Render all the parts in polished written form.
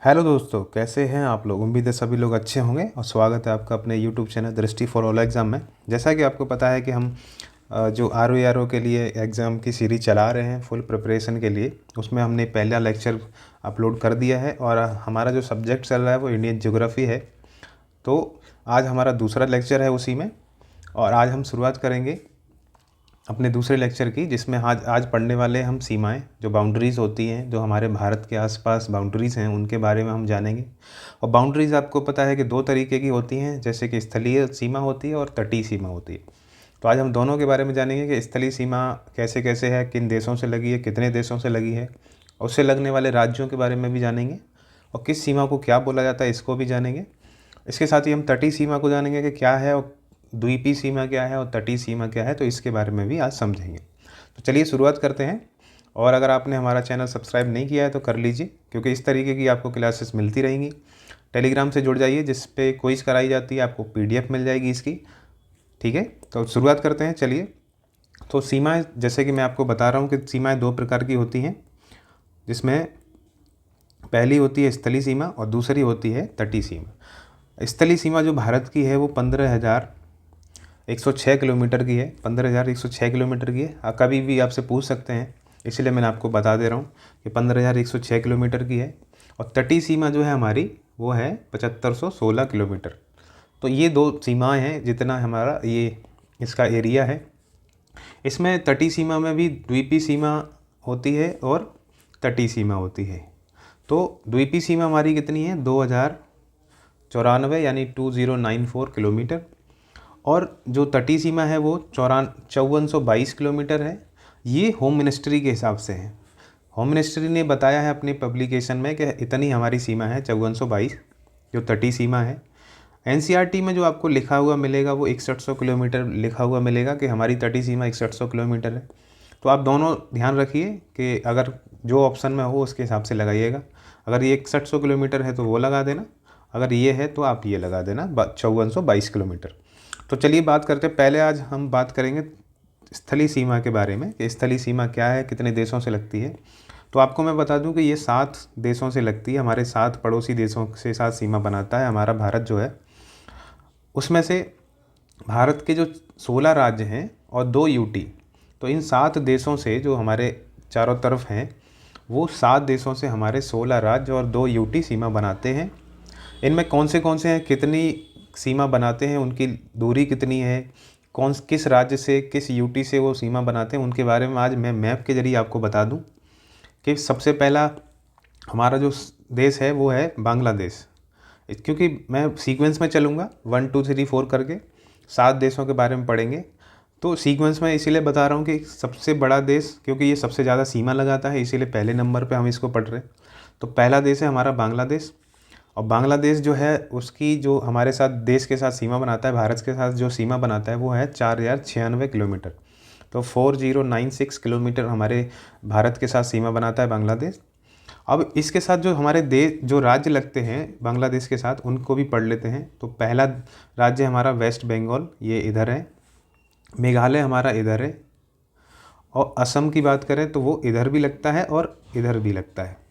Hello दोस्तों, कैसे हैं आप लोग। उम्मीद है सभी लोग अच्छे होंगे और स्वागत है आपका अपने यूट्यूब चैनल दृष्टि फॉर ऑल एग्ज़ाम में। जैसा कि आपको पता है कि हम जो आर ओ के लिए एग्ज़ाम की सीरीज चला रहे हैं फुल प्रिपरेशन के लिए, उसमें हमने पहला लेक्चर अपलोड कर दिया है और हमारा जो सब्जेक्ट चल रहा है वो इंडियन ज्योग्राफी है। तो आज हमारा दूसरा लेक्चर है उसी में, और आज हम शुरुआत करेंगे अपने दूसरे लेक्चर की, जिसमें आज आज पढ़ने वाले हम सीमाएं, जो बाउंड्रीज़ होती हैं, जो हमारे भारत के आसपास बाउंड्रीज़ हैं, उनके बारे में हम जानेंगे। और बाउंड्रीज़ आपको पता है कि दो तरीके की होती हैं, जैसे कि स्थलीय सीमा होती है और तटीय सीमा होती है। तो आज हम दोनों के बारे में जानेंगे कि स्थलीय सीमा कैसे कैसे है, किन देशों से लगी है, कितने देशों से लगी है, और उससे लगने वाले राज्यों के बारे में भी जानेंगे, और किस सीमा को क्या बोला जाता है इसको भी जानेंगे। इसके साथ ही हम तटीय सीमा को जानेंगे कि क्या है, और द्वीपीय सीमा क्या है, और तटीय सीमा क्या है, तो इसके बारे में भी आज समझेंगे। तो चलिए शुरुआत करते हैं। और अगर आपने हमारा चैनल सब्सक्राइब नहीं किया है तो कर लीजिए, क्योंकि इस तरीके की आपको क्लासेस मिलती रहेंगी। टेलीग्राम से जुड़ जाइए, जिस पे क्विज कराई जाती है, आपको PDF मिल जाएगी इसकी। ठीक है, तो शुरुआत करते हैं। चलिए, तो सीमाएं, जैसे कि मैं आपको बता रहा हूँ कि सीमाएं दो प्रकार की होती हैं, जिसमें पहली होती है स्थलीय सीमा और दूसरी होती है तटीय सीमा। स्थलीय सीमा जो भारत की है वो 15,106 किलोमीटर की है। 15,106 किलोमीटर की है। कभी भी आपसे पूछ सकते हैं, इसलिए मैंने आपको बता दे रहा हूँ कि 15,106 किलोमीटर की है। और तटीय सीमा जो है हमारी, वो है 7,516 किलोमीटर। तो ये दो सीमाएं हैं, जितना हमारा ये इसका एरिया है। इसमें तटीय सीमा में भी द्वीपीय सीमा होती है और तटीय सीमा होती है। तो द्वीपीय सीमा हमारी कितनी है, 2,094 यानी 2094 किलोमीटर। और जो तटीय सीमा है वो 5422 किलोमीटर है। ये होम मिनिस्ट्री के हिसाब से है। होम मिनिस्ट्री ने बताया है अपनी पब्लिकेशन में कि इतनी हमारी सीमा है 5422, जो तटीय सीमा है। NCERT में जो आपको लिखा हुआ मिलेगा वो 6100 किलोमीटर लिखा हुआ मिलेगा कि हमारी तटीय सीमा 6100 किलोमीटर है। तो आप दोनों ध्यान रखिए कि अगर जो ऑप्शन में हो उसके हिसाब से लगाइएगा। अगर ये 6100 किलोमीटर है तो वो लगा देना, अगर ये है तो आप ये लगा देना 5422 किलोमीटर। तो चलिए बात करते हैं। पहले आज हम बात करेंगे स्थलीय सीमा के बारे में कि स्थलीय सीमा क्या है, कितने देशों से लगती है। तो आपको मैं बता दूं कि ये 7 देशों से लगती है। हमारे 7 पड़ोसी देशों से साथ सीमा बनाता है हमारा भारत जो है। उसमें से भारत के जो 16 राज्य हैं और 2 यूटी, तो इन 7 देशों से जो हमारे चारों तरफ हैं, वो 7 देशों से हमारे 16 राज्य और 2 यूटी सीमा बनाते हैं। इनमें कौन से हैं, कितनी सीमा बनाते हैं, उनकी दूरी कितनी है, किस राज्य से किस यूटी से वो सीमा बनाते हैं, उनके बारे में आज मैं मैप के जरिए आपको बता दूं। कि सबसे पहला हमारा जो देश है वो है बांग्लादेश। क्योंकि मैं सीक्वेंस में चलूँगा 1 2 3 4 करके, 7 देशों के बारे में पढ़ेंगे। तो सीक्वेंस में इसीलिए बता रहा हूँ कि सबसे बड़ा देश, क्योंकि ये सबसे ज़्यादा सीमा लगाता है, इसीलिए पहले नंबर पे हम इसको पढ़ रहे हैं। तो पहला देश है हमारा बांग्लादेश। और बांग्लादेश जो है उसकी जो हमारे साथ देश के साथ सीमा बनाता है, भारत के साथ जो सीमा बनाता है वो है 4,096 किलोमीटर। तो 4096 किलोमीटर हमारे भारत के साथ सीमा बनाता है बांग्लादेश। अब इसके साथ जो हमारे देश जो राज्य लगते हैं बांग्लादेश के साथ, उनको भी पढ़ लेते हैं। तो पहला राज्य हमारा वेस्ट बंगाल, ये इधर है। मेघालय हमारा इधर है। और असम की बात करें तो वो इधर भी लगता है और इधर भी लगता है।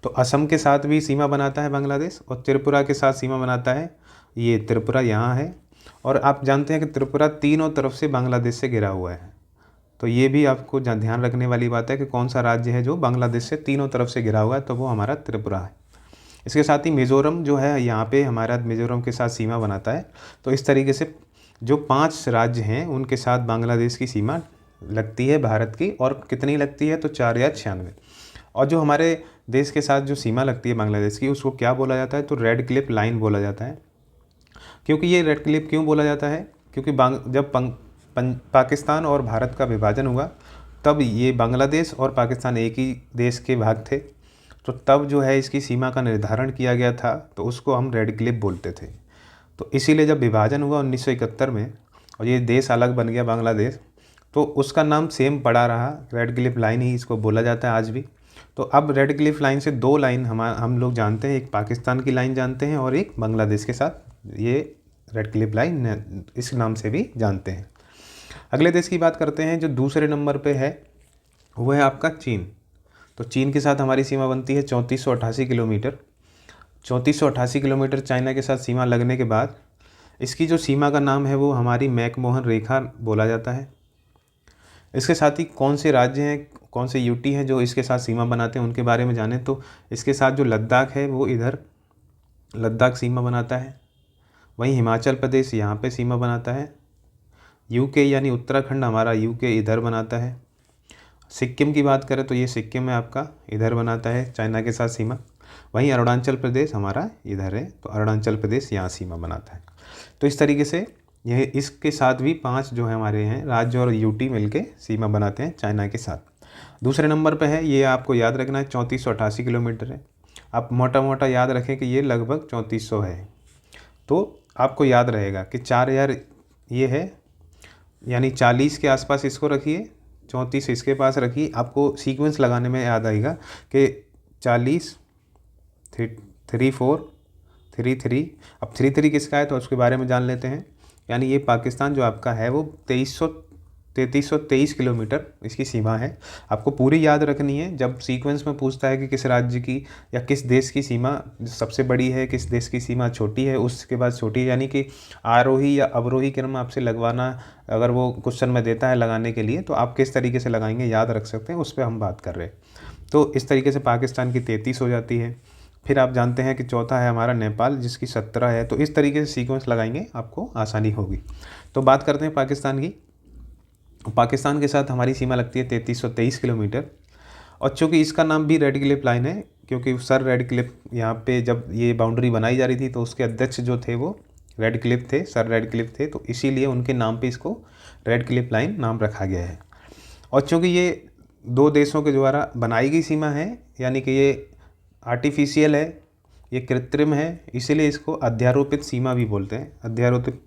तो असम के साथ भी सीमा बनाता है बांग्लादेश, और त्रिपुरा के साथ सीमा बनाता है, ये त्रिपुरा यहाँ है। और आप जानते हैं कि त्रिपुरा तीनों तरफ से बांग्लादेश से घिरा हुआ है। तो ये भी आपको ध्यान रखने वाली बात है कि कौन सा राज्य है जो बांग्लादेश से तीनों तरफ से घिरा हुआ है, तो वो हमारा त्रिपुरा है। इसके साथ ही मिज़ोरम जो है यहाँ पे हमारा मिज़ोरम के साथ सीमा बनाता है। तो इस तरीके से जो 5 राज्य हैं उनके साथ बांग्लादेश की सीमा लगती है भारत की। और कितनी लगती है, तो 4,096। और जो हमारे देश के साथ जो सीमा लगती है बांग्लादेश की, उसको क्या बोला जाता है, तो रेड क्लिफ लाइन बोला जाता है। क्योंकि ये रेड क्लिफ क्यों बोला जाता है, क्योंकि जब पाकिस्तान और भारत का विभाजन हुआ, तब ये बांग्लादेश और पाकिस्तान एक ही देश के भाग थे। तो तब जो है इसकी सीमा का निर्धारण किया गया था, तो उसको हम रेड क्लिफ बोलते थे। तो इसीलिए जब विभाजन हुआ 1971 में और ये देश अलग बन गया बांग्लादेश, तो उसका नाम सेम पड़ा रहा, रेड क्लिफ लाइन ही इसको बोला जाता है आज भी। तो अब रेड क्लिफ लाइन से 2 लाइन हम लोग जानते हैं, एक पाकिस्तान की लाइन जानते हैं और एक बांग्लादेश के साथ ये रेड क्लिफ लाइन इस नाम से भी जानते हैं। अगले देश की बात करते हैं जो दूसरे नंबर पे है, वो है आपका चीन। तो चीन के साथ हमारी सीमा बनती है 3488 किलोमीटर। 3488 किलोमीटर चाइना के साथ सीमा लगने के बाद इसकी जो सीमा का नाम है वो हमारी मैकमोहन रेखा बोला जाता है। इसके साथ ही कौन से राज्य हैं, कौन से यूटी हैं जो इसके साथ सीमा बनाते हैं उनके बारे में जानें तो इसके साथ जो लद्दाख है वो इधर लद्दाख सीमा बनाता है। वहीं हिमाचल प्रदेश यहाँ पे सीमा बनाता है। यूके यानी उत्तराखंड हमारा यूके इधर बनाता है। सिक्किम की बात करें तो ये सिक्किम है आपका, इधर बनाता है चाइना के साथ सीमा। वहीं अरुणाचल प्रदेश हमारा इधर है, तो अरुणाचल प्रदेश यहाँ सीमा बनाता है। तो इस तरीके से यह इसके साथ भी 5 जो है हमारे हैं राज्य और यूटी मिलके सीमा बनाते हैं चाइना के साथ। दूसरे नंबर पे है, ये आपको याद रखना है, 3488 किलोमीटर है। आप मोटा मोटा याद रखें कि ये लगभग 3400 है। तो आपको याद रहेगा कि 4000 ये है, यानी 40 के आसपास इसको रखिए, 34 इसके पास रखिए। आपको सीक्वेंस लगाने में याद आएगा कि 40 34 33। अब 33 किसका है तो उसके बारे में जान लेते हैं। यानी ये पाकिस्तान जो आपका है वो 3323 किलोमीटर इसकी सीमा है। आपको पूरी याद रखनी है। जब सीक्वेंस में पूछता है कि किस राज्य की या किस देश की सीमा सबसे बड़ी है, किस देश की सीमा छोटी है, उसके बाद छोटी है, यानी कि आरोही या अवरोही क्रम आपसे लगवाना अगर वो क्वेश्चन में देता है लगाने के लिए, तो आप किस तरीके से लगाएंगे याद रख सकते हैं, उस पर हम बात कर रहे हैं। तो इस तरीके से पाकिस्तान की 33 हो जाती है। फिर आप जानते हैं कि चौथा है हमारा नेपाल जिसकी 17 है। तो इस तरीके से सीक्वेंस लगाएंगे आपको आसानी होगी। तो बात करते हैं पाकिस्तान की। पाकिस्तान के साथ हमारी सीमा लगती है 3323 किलोमीटर। और चूँकि इसका नाम भी रेड क्लिफ लाइन है क्योंकि सर रेड क्लिफ यहाँ पे जब ये बाउंड्री बनाई जा रही थी तो उसके अध्यक्ष जो थे वो रेड क्लिफ थे, सर रेड क्लिफ थे, तो इसीलिए उनके नाम पे इसको रेड क्लिफ लाइन नाम रखा गया है। और चूँकि ये 2 देशों के द्वारा बनाई गई सीमा है, यानी कि ये आर्टिफिशियल है, ये कृत्रिम है, इसीलिए इसको अध्यारोपित सीमा भी बोलते हैं।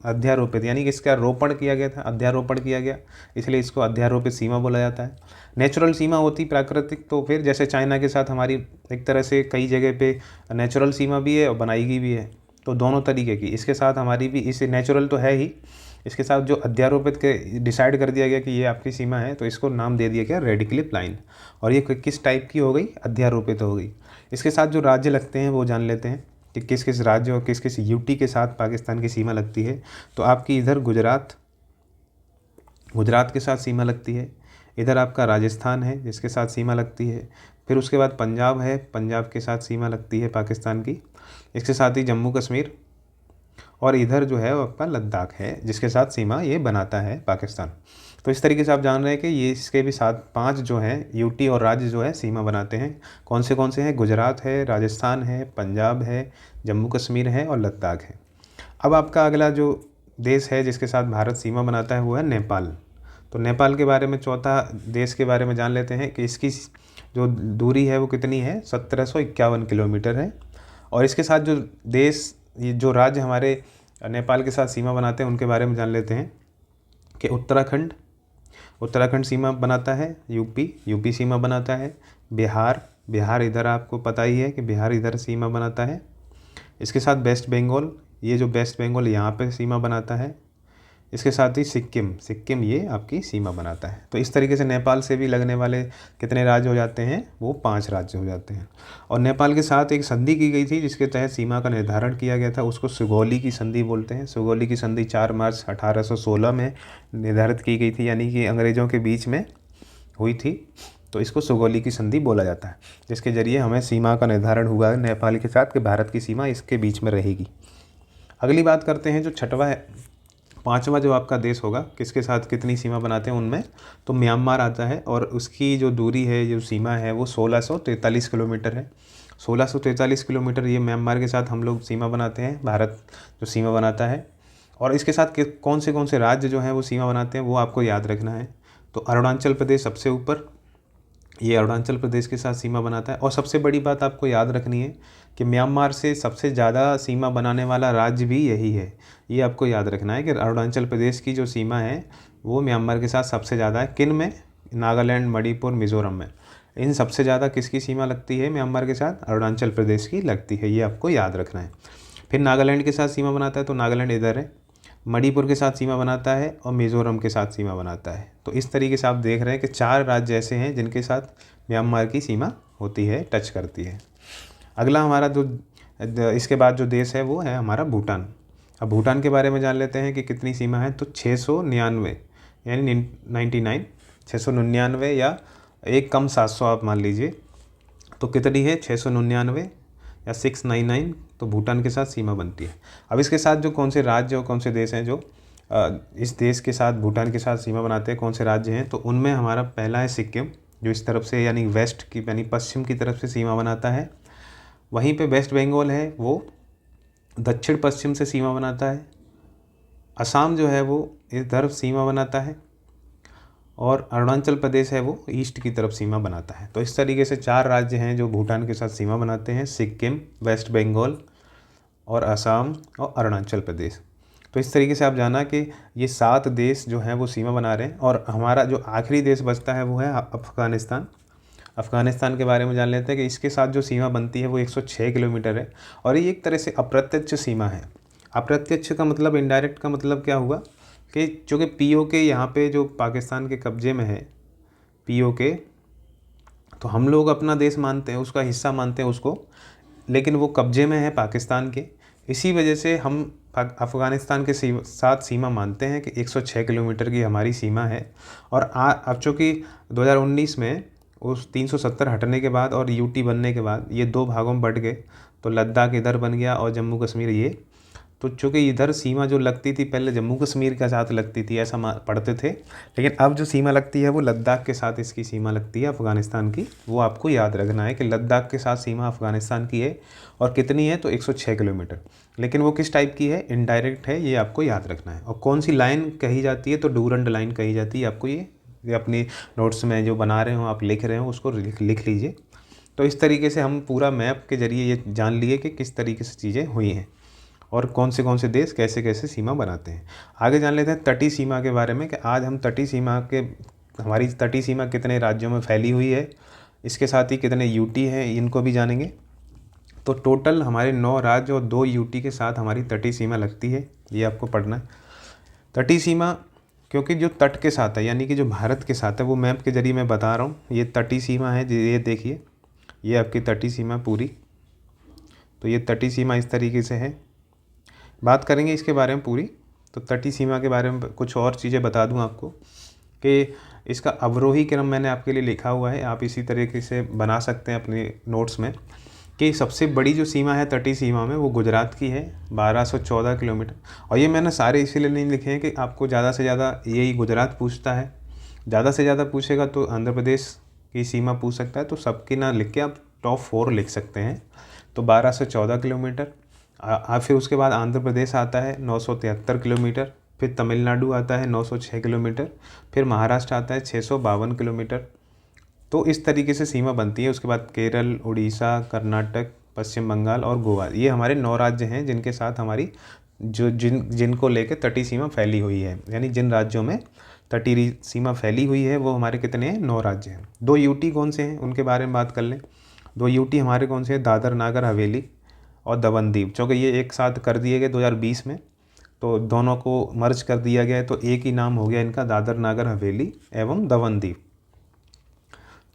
अध्यारोपित यानी कि इसका रोपण किया गया था, अध्यारोपण किया गया, इसलिए इसको अध्यारोपित सीमा बोला जाता है। नेचुरल सीमा होती प्राकृतिक, तो फिर जैसे चाइना के साथ हमारी एक तरह से कई जगह पे नेचुरल सीमा भी है और बनाई गई भी है, तो दोनों तरीके की इसके साथ हमारी भी, इसे नेचुरल तो है ही, इसके साथ जो अध्यारोपित के डिसाइड कर दिया गया कि ये आपकी सीमा है, तो इसको नाम दे दिया गया रेड क्लिफ लाइन। और ये किस टाइप की हो गई, अध्यारोपित हो गई। इसके साथ जो राज्य लगते हैं वो जान लेते हैं कि किस किस राज्य और किस किस यूटी के साथ पाकिस्तान की सीमा लगती है। तो आपकी इधर गुजरात के साथ सीमा लगती है। इधर आपका राजस्थान है जिसके साथ सीमा लगती है। फिर उसके बाद पंजाब है, पंजाब के साथ सीमा लगती है पाकिस्तान की। इसके साथ ही जम्मू कश्मीर, और इधर जो है वो आपका लद्दाख है जिसके साथ सीमा ये बनाता है पाकिस्तान। तो इस तरीके से आप जान रहे हैं कि ये इसके भी साथ 5 जो हैं यूटी और राज्य जो है सीमा बनाते हैं। कौन से हैं, गुजरात है, राजस्थान है, पंजाब है, जम्मू कश्मीर है और लद्दाख है। अब आपका अगला जो देश है जिसके साथ भारत सीमा बनाता है वो है नेपाल। तो नेपाल के बारे में, चौथा देश के बारे में जान लेते हैं कि इसकी जो दूरी है वो कितनी है, 1751 किलोमीटर है। और इसके साथ जो देश, ये जो राज्य हमारे नेपाल के साथ सीमा बनाते हैं उनके बारे में जान लेते हैं कि उत्तराखंड सीमा बनाता है, यूपी सीमा बनाता है, बिहार इधर आपको पता ही है कि बिहार इधर सीमा बनाता है। इसके साथ वेस्ट बंगाल, ये जो वेस्ट बंगाल यहाँ पे सीमा बनाता है। इसके साथ ही सिक्किम ये आपकी सीमा बनाता है। तो इस तरीके से नेपाल से भी लगने वाले कितने राज्य हो जाते हैं, वो 5 राज्य हो जाते हैं। और नेपाल के साथ एक संधि की गई थी जिसके तहत सीमा का निर्धारण किया गया था, उसको सुगौली की संधि बोलते हैं। सुगौली की संधि 4 मार्च 1816 में निर्धारित की गई थी, यानी कि अंग्रेज़ों के बीच में हुई थी। तो इसको सुगौली की संधि बोला जाता है, जिसके ज़रिए हमें सीमा का निर्धारण हुआ है नेपाल के साथ कि भारत की सीमा इसके बीच में रहेगी। अगली बात करते हैं जो छठवां है, 5वां जो आपका देश होगा किसके साथ कितनी सीमा बनाते हैं उनमें, तो म्यांमार आता है। और उसकी जो दूरी है, जो सीमा है वो 1643 किलोमीटर है। 1643 किलोमीटर ये म्यांमार के साथ हम लोग सीमा बनाते हैं, भारत जो सीमा बनाता है। और इसके साथ कौन से राज्य जो हैं वो सीमा बनाते हैं वो आपको याद रखना है। तो अरुणाचल प्रदेश सबसे ऊपर, ये अरुणाचल प्रदेश के साथ सीमा बनाता है। और सबसे बड़ी बात आपको याद रखनी है कि म्यांमार से सबसे ज़्यादा सीमा बनाने वाला राज्य भी यही है। ये आपको याद रखना है कि अरुणाचल प्रदेश की जो सीमा है वो म्यांमार के साथ सबसे ज़्यादा है। किन में, नागालैंड, मणिपुर, मिज़ोरम में, इन सबसे ज़्यादा किसकी सीमा लगती है म्यांमार के साथ, अरुणाचल प्रदेश की लगती है। ये आपको याद रखना है। फिर नागालैंड के साथ सीमा बनाता है, तो नागालैंड इधर है। मणिपुर के साथ सीमा बनाता है और मिज़ोरम के साथ सीमा बनाता है। तो इस तरीके से आप देख रहे हैं कि 4 राज्य ऐसे हैं जिनके साथ म्यांमार की सीमा होती है, टच करती है। अगला हमारा जो इसके बाद जो देश है वो है हमारा भूटान। अब भूटान के बारे में जान लेते हैं कि कितनी सीमा है। तो 699 यानी 99, 699 या एक कम 700 आप मान लीजिए, तो कितनी है 699 या 699, तो भूटान के साथ सीमा बनती है। अब इसके साथ जो कौन से राज्य और कौन से देश हैं जो इस देश के साथ भूटान के साथ सीमा बनाते हैं, कौन से राज्य हैं, तो उनमें हमारा पहला है सिक्किम, जो इस तरफ से यानी वेस्ट की यानी पश्चिम की तरफ से सीमा बनाता है। वहीं पे वेस्ट बंगाल है वो दक्षिण पश्चिम से सीमा बनाता है। असम जो है वो इस तरफ सीमा बनाता है, और अरुणाचल प्रदेश है वो ईस्ट की तरफ सीमा बनाता है। तो इस तरीके से 4 राज्य हैं जो भूटान के साथ सीमा बनाते हैं, सिक्किम, वेस्ट बंगाल और असम और अरुणाचल प्रदेश। तो इस तरीके से आप जाना कि ये 7 देश जो हैं वो सीमा बना रहे हैं। और हमारा जो आखिरी देश बचता है वो है अफ़गानिस्तान। अफ़गानिस्तान के बारे में जान लेते हैं कि इसके साथ जो सीमा बनती है वो 106 किलोमीटर है, और ये एक तरह से अप्रत्यक्ष सीमा है। अप्रत्यक्ष का मतलब, इनडायरेक्ट का मतलब क्या हुआ कि चूँकि पीओके यहाँ पे जो पाकिस्तान के कब्ज़े में है, पीओके, तो हम लोग अपना देश मानते हैं, उसका हिस्सा मानते हैं उसको, लेकिन वो कब्ज़े में है पाकिस्तान के। इसी वजह से हम अफ़गानिस्तान के साथ सीमा मानते हैं कि 106 किलोमीटर की हमारी सीमा है। और अब चूँकि 2019 में उस 370 हटने के बाद और यूटी बनने के बाद ये 2 भागों में बँट गए, तो लद्दाख इधर बन गया और जम्मू कश्मीर ये। तो चूँकि इधर सीमा जो लगती थी पहले जम्मू कश्मीर के साथ लगती थी, ऐसा पढ़ते थे, लेकिन अब जो सीमा लगती है वो लद्दाख के साथ इसकी सीमा लगती है अफ़गानिस्तान की। वो आपको याद रखना है कि लद्दाख के साथ सीमा अफ़गानिस्तान की है, और कितनी है तो 106 किलोमीटर। लेकिन वो किस टाइप की है, इनडायरेक्ट है, ये आपको याद रखना है। और कौन सी लाइन कही जाती है, तो डूरंड लाइन कही जाती है। आपको ये अपनी नोट्स में जो बना रहे हो आप लिख रहे हो उसको लिख लीजिए। तो इस तरीके से हम पूरा मैप के ज़रिए ये जान लिए कि किस तरीके से चीज़ें हुई हैं और कौन से देश कैसे कैसे सीमा बनाते हैं। आगे जान लेते हैं तटीय सीमा के बारे में कि आज हम तटीय सीमा के, हमारी तटीय सीमा कितने राज्यों में फैली हुई है, इसके साथ ही कितने यूटी हैं इनको भी जानेंगे। तो टोटल हमारे 9 राज्य और 2 यूटी के साथ हमारी तटीय सीमा लगती है, ये आपको पढ़ना है। तटीय सीमा क्योंकि जो तट के साथ है यानी कि जो भारत के साथ है, वो मैप के ज़रिए मैं बता रहा हूँ। ये तटीय सीमा है, ये देखिए, ये आपकी तटीय सीमा पूरी। तो ये तटीय सीमा इस तरीके से है। बात करेंगे इसके बारे में पूरी। तो तटीय सीमा के बारे में कुछ और चीज़ें बता दूं आपको कि इसका अवरोही क्रम मैंने आपके लिए लिखा हुआ है, आप इसी तरीके से बना सकते हैं अपने नोट्स में। कि सबसे बड़ी जो सीमा है तटीय सीमा में वो गुजरात की है, 1214 किलोमीटर। और ये मैंने सारे इसीलिए नहीं लिखे हैं कि आपको ज़्यादा से ज़्यादा यही गुजरात पूछता है, ज़्यादा से ज़्यादा पूछेगा तो आंध्र प्रदेश की सीमा पूछ सकता है। तो सबकी ना लिख के आप टॉप 4 लिख सकते हैं। तो 1214 किलोमीटर। फिर उसके बाद आंध्र प्रदेश आता है 973 किलोमीटर, फिर तमिलनाडु आता है 906 किलोमीटर, फिर महाराष्ट्र आता है 652 किलोमीटर। तो इस तरीके से सीमा बनती है। उसके बाद केरल, उड़ीसा, कर्नाटक, पश्चिम बंगाल और गोवा, ये हमारे 9 राज्य हैं जिनके साथ हमारी जिनको लेकर तटीय सीमा फैली हुई है। यानी जिन राज्यों में तटीय सीमा फैली हुई है वो हमारे कितने हैं, 9 राज्य हैं। 2 यूटी कौन से हैं उनके बारे में बात कर लें। 2 यूटी हमारे कौन से हैं, दादर नागर हवेली और दमन दीव। चूँकि ये एक साथ कर दिए गए 2020 में, तो दोनों को मर्ज कर दिया गया है, तो एक ही नाम हो गया इनका, दादर नागर हवेली एवं दमन दीव।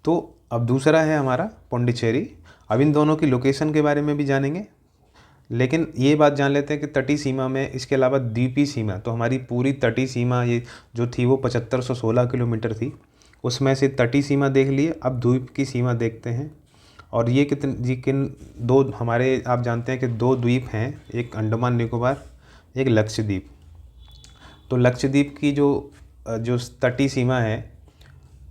तो अब दूसरा है हमारा पौंडीचेरी। अब इन दोनों की लोकेशन के बारे में भी जानेंगे, लेकिन ये बात जान लेते हैं कि तटीय सीमा में इसके अलावा द्वीपीय सीमा, तो हमारी पूरी तटीय सीमा ये जो थी वो 7516 किलोमीटर थी। उसमें से तटीय सीमा देख लिए, अब द्वीप की सीमा देखते हैं। और ये किन 2 हमारे, आप जानते हैं कि 2 द्वीप हैं, एक अंडमान निकोबार, एक लक्षद्वीप। तो लक्षद्वीप की जो तटीय सीमा है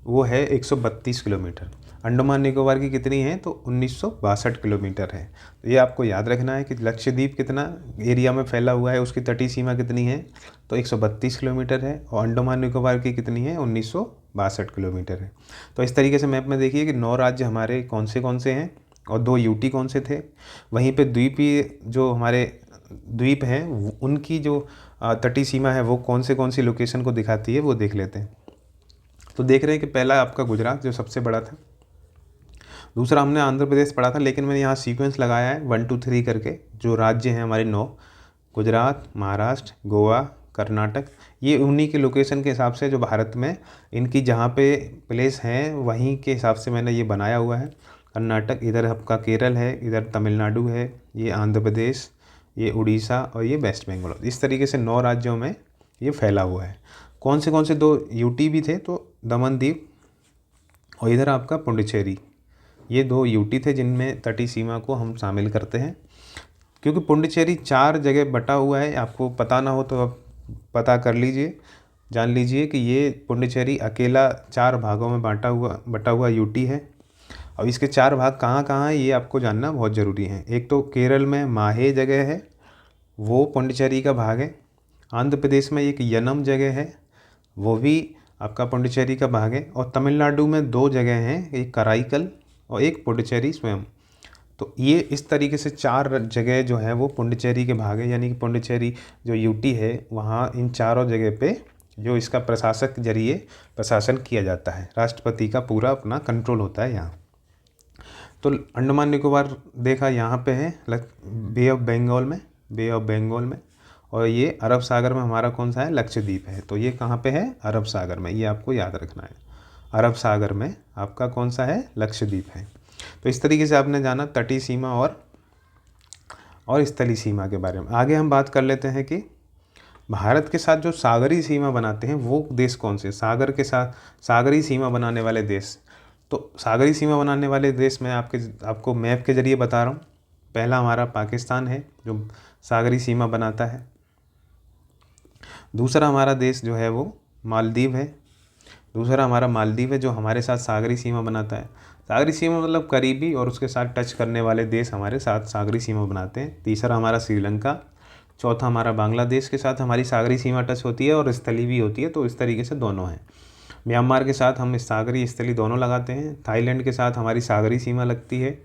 वो है 132 किलोमीटर। अंडमान निकोबार की कितनी है तो 1962 किलोमीटर है। तो ये आपको याद रखना है कि लक्षद्वीप कितना एरिया में फैला हुआ है, उसकी तटीय सीमा कितनी है तो 132 किलोमीटर है, और अंडमान निकोबार की कितनी है 1962 किलोमीटर है। तो इस तरीके से मैप में देखिए कि 9 राज्य हमारे कौन से हैं और 2 यूटी कौन से थे। वहीं पे द्वीपीय जो हमारे द्वीप हैं उनकी जो तटीय सीमा है वो कौन सी लोकेशन को दिखाती है वो देख लेते हैं। तो देख रहे हैं कि पहला आपका गुजरात जो सबसे बड़ा था, दूसरा हमने आंध्र प्रदेश पढ़ा था, लेकिन मैंने यहाँ सीक्वेंस लगाया है 1 2 3 करके। जो राज्य हैं हमारे 9, गुजरात, महाराष्ट्र, गोवा, कर्नाटक, ये उन्हीं के लोकेशन के हिसाब से जो भारत में इनकी जहाँ पे प्लेस हैं वहीं के हिसाब से मैंने ये बनाया हुआ है। कर्नाटक, इधर आपका केरल है, इधर तमिलनाडु है, ये आंध्र प्रदेश, ये उड़ीसा और ये वेस्ट बंगाल। इस तरीके से 9 राज्यों में ये फैला हुआ है। कौन से 2 यूटी भी थे, तो दमन दीव और इधर आपका पुडुचेरी, ये 2 यूटी थे जिनमें तटीय सीमा को हम शामिल करते हैं। क्योंकि पुडुचेरी 4 जगह बटा हुआ है, आपको पता ना हो तो आप पता कर लीजिए, जान लीजिए कि ये पुडुचेरी अकेला 4 भागों में बटा हुआ यूटी है। अब इसके 4 भाग कहाँ कहाँ हैं ये आपको जानना बहुत ज़रूरी है। एक तो केरल में माहे जगह है, वो पुडुचेरी का भाग है। आंध्र प्रदेश में एक यनम जगह है, वो भी आपका पुडुचेरी का भाग है। और तमिलनाडु में 2 जगह हैं, एक कराईकल और एक पुडुचेरी स्वयं। तो ये इस तरीके से 4 जगह जो है वो पुडुचेरी के भाग है, यानी कि पुडुचेरी जो यूटी है वहाँ इन चारों जगह पे जो इसका प्रशासक जरिए प्रशासन किया जाता है, राष्ट्रपति का पूरा अपना कंट्रोल होता है यहाँ। तो अंडमान निकोबार देखा यहाँ पे है बे ऑफ बंगाल में, और ये अरब सागर में हमारा कौन सा है, लक्षद्वीप है। तो ये कहाँ पे है, अरब सागर में, ये आपको याद रखना है। अरब सागर में आपका कौन सा है, लक्षद्वीप है। तो इस तरीके से आपने जाना तटीय सीमा और स्थलीय सीमा के बारे में। आगे हम बात कर लेते हैं कि भारत के साथ जो सागरी सीमा बनाते हैं वो देश कौन से, सागर के साथ सागरी सीमा बनाने वाले देश। तो सागरी सीमा बनाने वाले देश मैं आपको मैप के ज़रिए बता रहा हूँ। पहला हमारा पाकिस्तान है जो सागरी सीमा बनाता है। दूसरा हमारा देश जो है वो मालदीव है, जो हमारे साथ सागरी सीमा बनाता है। सागरी सीमा मतलब करीबी और उसके साथ टच करने वाले देश हमारे साथ सागरी सीमा बनाते हैं। तीसरा हमारा श्रीलंका, चौथा हमारा बांग्लादेश के साथ हमारी सागरी सीमा टच होती है और स्थली भी होती है, तो इस तरीके से दोनों हैं। म्यांमार के साथ हम सागरी स्थली दोनों लगाते हैं। थाईलैंड के साथ हमारी सागरी सीमा लगती है।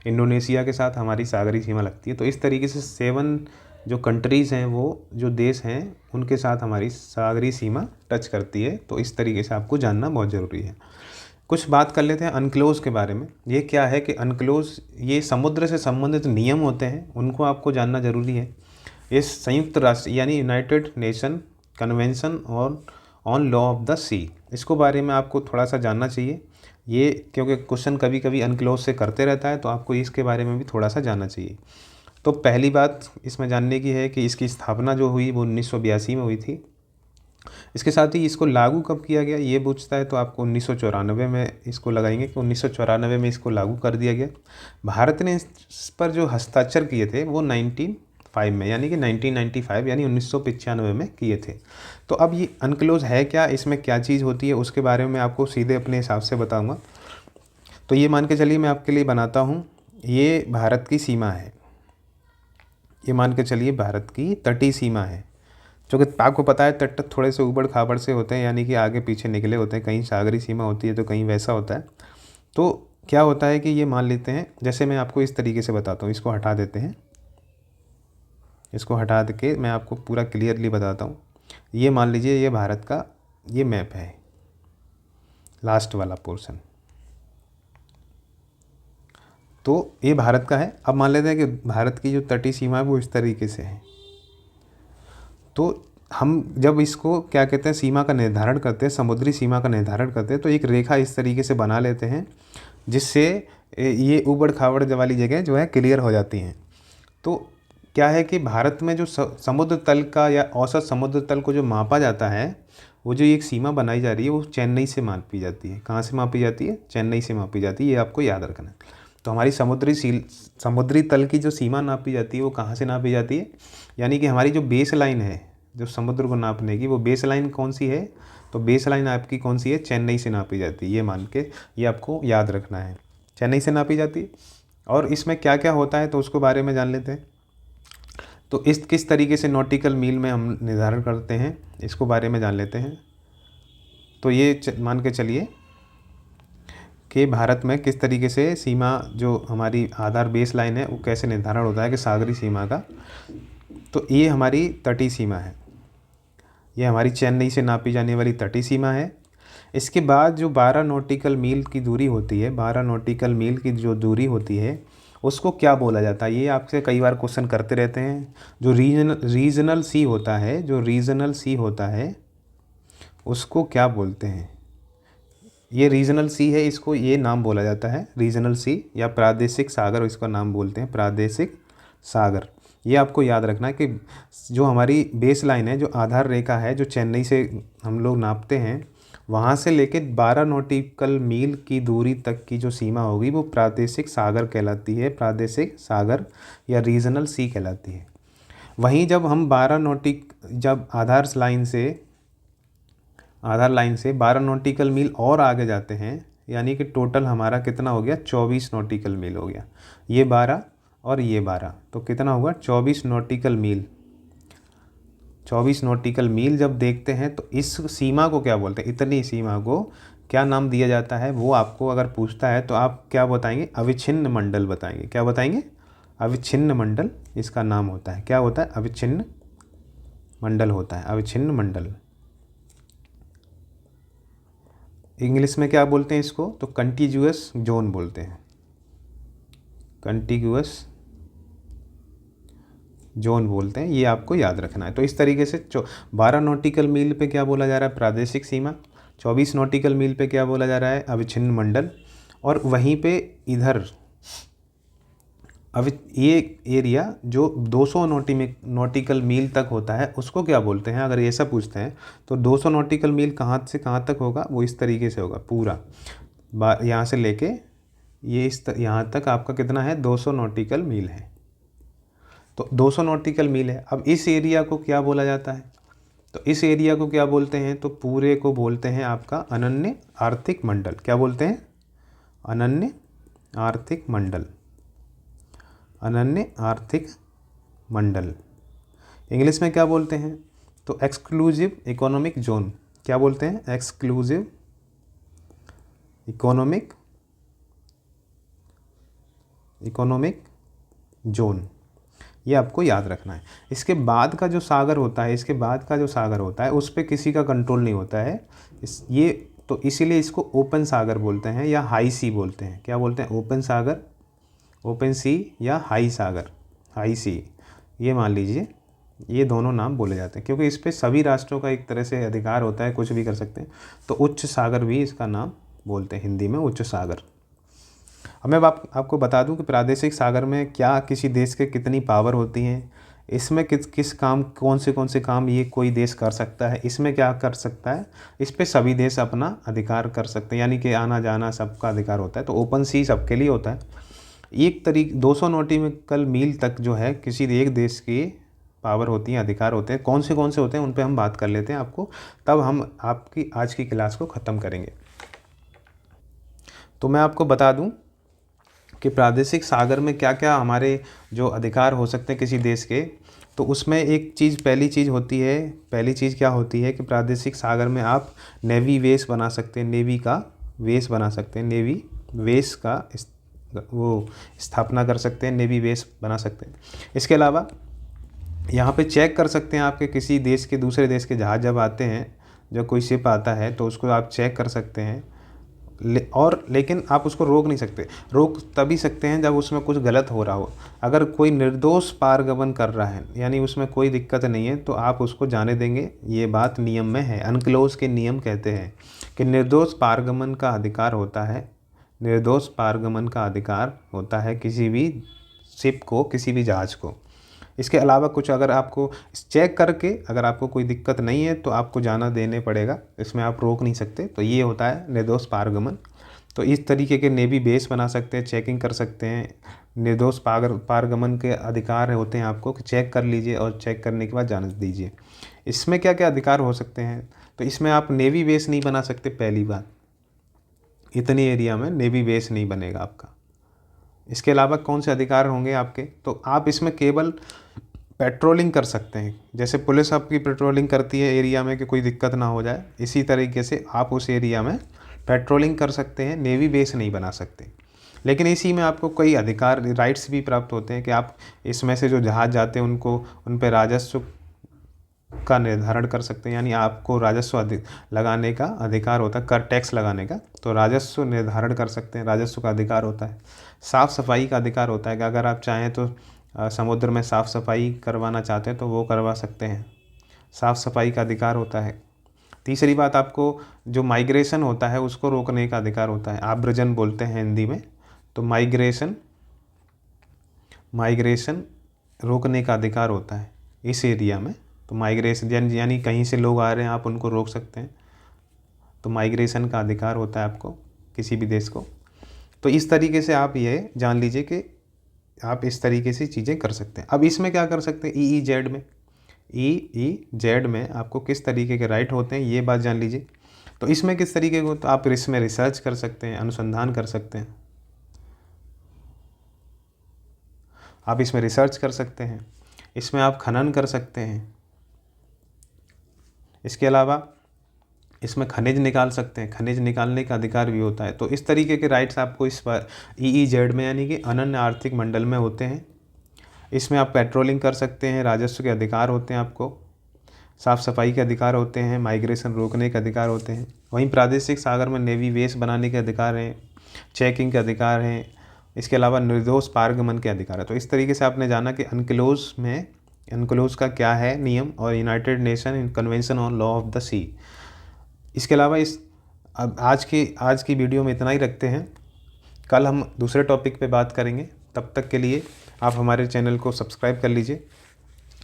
इंडोनेशिया के साथ हमारी सागरी सीमा लगती है। तो इस तरीके से 7 जो कंट्रीज़ हैं, वो जो देश हैं उनके साथ हमारी सागरी सीमा टच करती है। तो इस तरीके से आपको जानना बहुत ज़रूरी है। कुछ बात कर लेते हैं अनक्लोज के बारे में। ये क्या है कि अनक्लोज ये समुद्र से संबंधित नियम होते हैं, उनको आपको जानना ज़रूरी है। ये संयुक्त राष्ट्र यानी united nation convention on law of the sea, इसको बारे में आपको थोड़ा सा जानना चाहिए। ये क्योंकि क्वेश्चन कभी कभी अनक्लोज से करते रहता है, तो आपको इसके बारे में भी थोड़ा सा जानना चाहिए। तो पहली बात इसमें जानने की है कि इसकी स्थापना जो हुई वो 1982 में हुई थी। इसके साथ ही इसको लागू कब किया गया ये पूछता है, तो आपको 1994 में इसको लगाएंगे कि 1994 में इसको लागू कर दिया गया। भारत ने इस पर जो हस्ताक्षर किए थे वो 1905 में, यानी कि 1995 यानी 1995 में किए थे। तो अब ये अनक्लोज है क्या, इसमें क्या चीज़ होती है, उसके बारे में आपको सीधे अपने हिसाब से बताऊँगा। तो ये मान के चलिए मैं आपके लिए बनाता हूँ, ये भारत की सीमा है, ये मान के चलिए भारत की तटीय सीमा है। जो कि आपको पता है तट थोड़े से ऊबड़ खाबड़ से होते हैं, यानी कि आगे पीछे निकले होते हैं, कहीं सागरी सीमा होती है तो कहीं वैसा होता है। तो क्या होता है कि ये मान लेते हैं, जैसे मैं आपको इस तरीके से बताता हूँ, इसको हटा देते हैं, इसको हटा के मैं आपको पूरा क्लियरली बताता हूँ। ये मान लीजिए ये भारत का ये मैप है, लास्ट वाला पोर्शन, तो ये भारत का है। अब मान लेते हैं कि भारत की जो तटीय सीमा है वो इस तरीके से है। तो हम जब इसको क्या कहते हैं सीमा का निर्धारण करते हैं, समुद्री सीमा का निर्धारण करते हैं, तो एक रेखा इस तरीके से बना लेते हैं जिससे ये ऊबड़ खाबड़ वाली जगह जो है क्लियर हो जाती हैं। तो क्या है कि भारत में जो समुद्र तल का या औसत समुद्र तल को जो मापा जाता है, वो जो एक सीमा बनाई जा रही है वो चेन्नई से मापी जाती है। कहाँ से मापी जाती है, चेन्नई से मापी जाती है, ये आपको याद रखना है। तो हमारी समुद्री तल की जो सीमा नापी जाती है वो कहाँ से नापी जाती है, यानी कि हमारी जो बेस लाइन है जो समुद्र को नापने की, वो बेस लाइन कौन सी है, तो बेस लाइन आपकी कौन सी है, चेन्नई से नापी जाती है। ये मान के ये आपको याद रखना है, चेन्नई से नापी जाती है। और इसमें क्या क्या होता है तो उसको बारे में जान लेते हैं। तो इस किस तरीके से नॉटिकल मील में हम निर्धारण करते हैं, इसको बारे में जान लेते हैं। तो ये मान के चलिए कि भारत में किस तरीके से सीमा जो हमारी आधार बेस लाइन है वो कैसे निर्धारण होता है कि सागरी सीमा का। तो ये हमारी तटीय सीमा है, ये हमारी चेन्नई से नापी जाने वाली तटीय सीमा है। इसके बाद जो 12 नॉटिकल मील की दूरी होती है, 12 नॉटिकल मील की जो दूरी होती है उसको क्या बोला जाता है, ये आपसे कई बार क्वेश्चन करते रहते हैं। जो रीजनल सी होता है, जो रीजनल सी होता है उसको क्या बोलते हैं, ये रीजनल सी है, इसको ये नाम बोला जाता है रीजनल सी या प्रादेशिक सागर, इसका नाम बोलते हैं प्रादेशिक सागर। ये आपको याद रखना है कि जो हमारी बेस लाइन है, जो आधार रेखा है, जो चेन्नई से हम लोग नापते हैं, वहाँ से लेके 12 नॉटिकल मील की दूरी तक की जो सीमा होगी वो प्रादेशिक सागर कहलाती है, प्रादेशिक सागर या रीजनल सी कहलाती है। वहीं जब हम जब आधार लाइन से 12 नॉटिकल मील और आगे जाते हैं, यानी कि टोटल हमारा कितना हो गया, 24 नॉटिकल मील हो गया। ये 12 और ये 12, तो कितना हुआ, 24 नॉटिकल मील। 24 नॉटिकल मील जब देखते हैं तो इस सीमा को क्या बोलते हैं, इतनी सीमा को क्या नाम दिया जाता है, वो आपको अगर पूछता है तो आप क्या बताएंगे, अविच्छिन्न मंडल बताएंगे। क्या बताएंगे, अविच्छिन्न मंडल इसका नाम होता है। क्या होता है, अविच्छिन्न मंडल होता है, अविच्छिन्न मंडल। इंग्लिश में क्या बोलते हैं इसको, तो कंटिग्यूअस जोन बोलते हैं, कंटिग्यूअस जोन बोलते हैं। ये आपको याद रखना है। तो इस तरीके से 12 नॉटिकल मील पे क्या बोला जा रहा है, प्रादेशिक सीमा। 24 नॉटिकल मील पे क्या बोला जा रहा है, अविच्छिन्न मंडल। और वहीं पे इधर ये एरिया जो 200 नॉटिकल मील तक होता है उसको क्या बोलते हैं, अगर ऐसा पूछते हैं तो 200 नॉटिकल मील कहाँ से कहाँ तक होगा, वो इस तरीके से होगा पूरा, यहाँ से लेके ये यहाँ तक आपका कितना है, 200 नॉटिकल मील है। तो 200 नॉटिकल मील है। अब इस एरिया को क्या बोला जाता है, तो इस एरिया को क्या बोलते हैं, तो पूरे को बोलते हैं आपका अनन्य आर्थिक मंडल। क्या बोलते हैं, अनन्य आर्थिक मंडल, अनन्य आर्थिक मंडल। इंग्लिश में क्या बोलते हैं, तो एक्सक्लूसिव इकोनॉमिक जोन। क्या बोलते हैं, एक्सक्लूसिव इकोनॉमिक जोन। ये आपको याद रखना है। इसके बाद का जो सागर होता है, उस पर किसी का कंट्रोल नहीं होता है। तो इसीलिए इसको ओपन सागर बोलते हैं या हाई सी बोलते हैं। क्या बोलते हैं, ओपन सागर, ओपन सी या हाई सागर, हाई सी, ये मान लीजिए, ये दोनों नाम बोले जाते हैं क्योंकि इस पे सभी राष्ट्रों का एक तरह से अधिकार होता है, कुछ भी कर सकते हैं। तो उच्च सागर भी इसका नाम बोलते हैं हिंदी में, उच्च सागर। अब मैं आपको बता दूं कि प्रादेशिक सागर में क्या किसी देश के कितनी पावर होती हैं, इसमें किस काम, कौन से काम ये कोई देश कर सकता है, इसमें क्या कर सकता है, इस पे सभी देश अपना अधिकार कर सकते हैं, यानी कि आना जाना सबका अधिकार होता है। तो ओपन सी सबके लिए होता है। एक तरीके 200 नॉटिकल मील तक जो है किसी एक देश की पावर होती है, अधिकार होते हैं। कौन से होते हैं उन पे हम बात कर लेते हैं आपको, तब हम आपकी आज की क्लास को ख़त्म करेंगे। तो मैं आपको बता दूं कि प्रादेशिक सागर में क्या क्या हमारे जो अधिकार हो सकते हैं किसी देश के, तो उसमें एक चीज़, पहली चीज़ क्या होती है कि प्रादेशिक सागर में आप नेवी बेस बना सकते हैं, नेवी का बेस बना सकते हैं, नेवी बेस का वो स्थापना कर सकते हैं, नेवी बेस बना सकते हैं। इसके अलावा यहाँ पे चेक कर सकते हैं आपके किसी देश के, दूसरे देश के जहाज़ जब आते हैं, जब कोई शिप आता है तो उसको आप चेक कर सकते हैं। लेकिन आप उसको रोक नहीं सकते। रोक तभी सकते हैं जब उसमें कुछ गलत हो रहा हो। अगर कोई निर्दोष पारगमन कर रहा है, यानी उसमें कोई दिक्कत नहीं है, तो आप उसको जाने देंगे। ये बात नियम में है, अनक्लोज के नियम कहते हैं कि निर्दोष पारगमन का अधिकार होता है, निर्दोष पारगमन का अधिकार होता है किसी भी शिप को, किसी भी जहाज़ को। इसके अलावा कुछ अगर आपको चेक करके अगर आपको कोई दिक्कत नहीं है तो आपको जाना देने पड़ेगा, इसमें आप रोक नहीं सकते। तो ये होता है निर्दोष पारगमन। तो इस तरीके के नेवी बेस बना सकते हैं, चेकिंग कर सकते हैं। निर्दोष पारगमन के अधिकार होते हैं आपको कि चेक कर लीजिए और चेक करने के बाद जाने दीजिए। इसमें क्या क्या अधिकार हो सकते हैं, तो इसमें आप नेवी बेस नहीं बना सकते, पहली बात, इतनी एरिया में नेवी बेस नहीं बनेगा आपका। इसके अलावा कौन से अधिकार होंगे आपके, तो आप इसमें केवल पेट्रोलिंग कर सकते हैं। जैसे पुलिस आपकी पेट्रोलिंग करती है एरिया में कि कोई दिक्कत ना हो जाए, इसी तरीके से आप उस एरिया में पेट्रोलिंग कर सकते हैं, नेवी बेस नहीं बना सकते। लेकिन इसी में आपको कई अधिकार, राइट्स भी प्राप्त होते हैं कि आप इसमें से जो जहाज़ जाते हैं उन पर राजस्व का निर्धारण कर सकते हैं, यानी आपको राजस्व लगाने का अधिकार होता है, कर टैक्स लगाने का, तो राजस्व निर्धारण कर सकते हैं, राजस्व का अधिकार होता है। साफ़ सफाई का अधिकार होता है कि अगर आप चाहें तो समुद्र में साफ़ सफाई करवाना चाहते हैं तो वो करवा सकते हैं, साफ़ सफाई का अधिकार होता है। तीसरी बात, आपको जो माइग्रेशन होता है उसको रोकने का अधिकार होता है, आव्रजन बोलते हैं हिंदी में। तो माइग्रेशन रोकने का अधिकार होता है इस एरिया में। तो माइग्रेशन यानी कहीं से लोग आ रहे हैं, आप उनको रोक सकते हैं। तो माइग्रेशन का अधिकार होता है आपको किसी भी देश को। तो इस तरीके से आप ये जान लीजिए कि आप इस तरीके से चीज़ें कर सकते हैं। अब इसमें क्या कर सकते हैं, EEZ में आपको किस तरीके के राइट होते हैं, ये बात जान लीजिए। तो इसमें किस तरीके को, तो आप इसमें रिसर्च कर सकते हैं, अनुसंधान कर सकते हैं, आप इसमें रिसर्च कर सकते हैं, इसमें आप खनन कर सकते हैं, इसके अलावा इसमें खनिज निकाल सकते हैं, खनिज निकालने का अधिकार भी होता है। तो इस तरीके के राइट्स आपको इस पर EEZ में यानी कि अनन्य आर्थिक मंडल में होते हैं। इसमें आप पेट्रोलिंग कर सकते हैं, राजस्व के अधिकार होते हैं, आपको साफ़ सफाई के अधिकार होते हैं, माइग्रेशन रोकने के अधिकार होते हैं। वहीं प्रादेशिक सागर में नेवी बेस बनाने के अधिकार हैं, चेकिंग के अधिकार हैं, इसके अलावा निर्दोष पारगमन के अधिकार है। तो इस तरीके से आपने जाना कि अनक्लोज का क्या है नियम, और united nation convention on law of the sea. इसके अलावा अब आज की वीडियो में इतना ही रखते हैं। कल हम दूसरे टॉपिक पे बात करेंगे। तब तक के लिए आप हमारे चैनल को सब्सक्राइब कर लीजिए,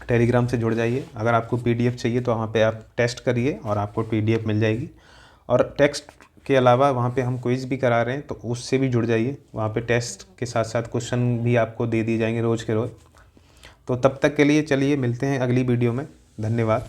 टेलीग्राम से जुड़ जाइए। अगर आपको PDF चाहिए तो वहाँ पे आप टेस्ट करिए और आपको PDF मिल जाएगी। और टेक्स्ट के अलावा वहाँ पे हम क्विज़ भी करा रहे हैं, तो उससे भी जुड़ जाइए। वहाँ पे टेस्ट के साथ साथ क्वेश्चन भी आपको दे दिए जाएंगे रोज़ के रोज़। तो तब तक के लिए चलिए मिलते हैं अगली वीडियो में। धन्यवाद।